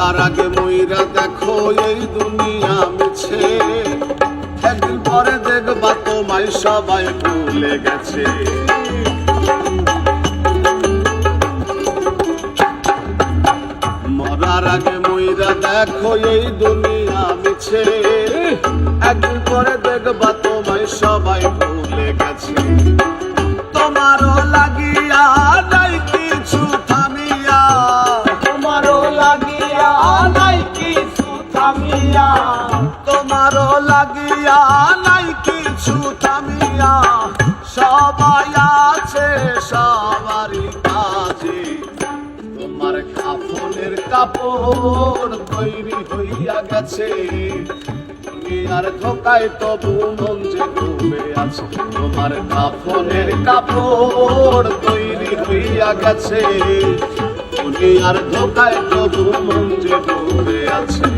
মরার আগে মইরা দেখো এই দুনিয়া মিছে, একদিন পরে দেখবা তোমায় সবাই ভুলে গেছে। মরার আগে মইরা দেখো এই দুনিয়া মিছে, একদিন পরে দেখবা তোমায় সবাই ভুলে গেছে। তোমারও লাগিয়া নাই কিছু থামিয়া, তোমারও লাগিয়া নাই কিছু থামিয়া, তোমারও লাগিয়া নাই কিছু থামিয়া, সবাই আছে সবারই কাজে। তোমার কাফনের কাপড় তৈরি হইয়া গেছে, আর ধোকায় তবু মন যে ডুবে আছে। তোমার কাফনের কাপড় তৈরি হইয়া গেছে, আর ধোকায় তবু মন যে ডুবে আছে।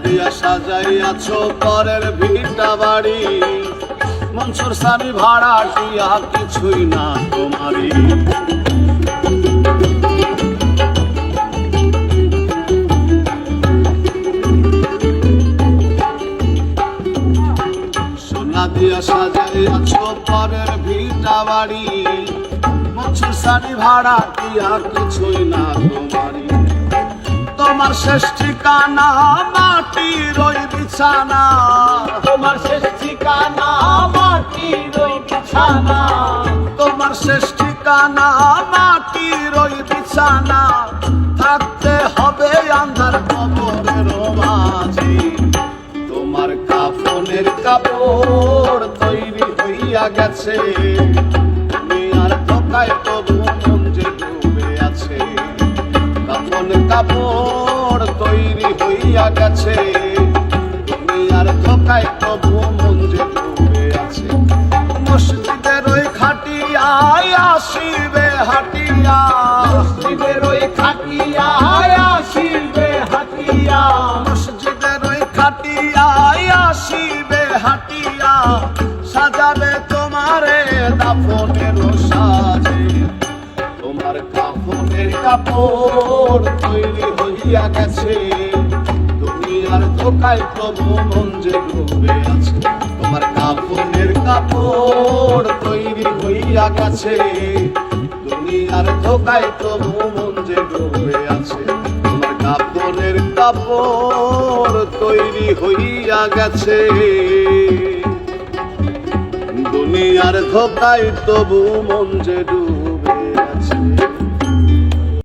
দিয়া সাজাইয়াছো পরের ভিটা বাড়ি, মনসুর স্বামী ভাড়াটিয়া কিছুই না তোমারই। সোনা দিয়া সাজাইয়াছো পরের ভিটা বাড়ি, মনসুর স্বামী ভাড়াটিয়া কিছুই না তোমারই। তোমার শেষ ঠিকানা মাটির ওই বিছানা, তোমার শেষ ঠিকানা মাটির ওই বিছানা, তোমার শেষ ঠিকানা মাটির ওই বিছানা। থাকতে হবে আন্ধার কবরের মাঝে, তোমার কাফনের কাপড় তৈরি হইয়া গেছে, তুমি আর ধোকায় তবু মন যে ডুবে আছে। কাফনের কাপড় তৈরি হইয়া গেছে, তুমি আর ধোকায় তবু মন যে ডুবে আছে। মসজিদের ওই খাটিয়ায় আসিবে হাটিয়া, মসজিদের ওই খাটিয়ায় আসিবে হাটিয়া, মসজিদের ওই খাটিয়ায় আসিবে হাটিয়া। সাজাবে তোমারে দাফনের সাজে, তোমার কাফনের কাপড় তৈরি হইয়া গেছে, তুমি আর ধোকায় তবু মন যে ডুবে আছে। তোমার কাফনের কাপড় তৈরি হইয়া গেছে, তুমি আর ধোকায় তবু মন যে ডুবে আছে। তোমার কাফনের কাপড় তৈরি হইয়া গেছে, দুনিয়ার ধোকায় তবু মন যে ডুবে আছে।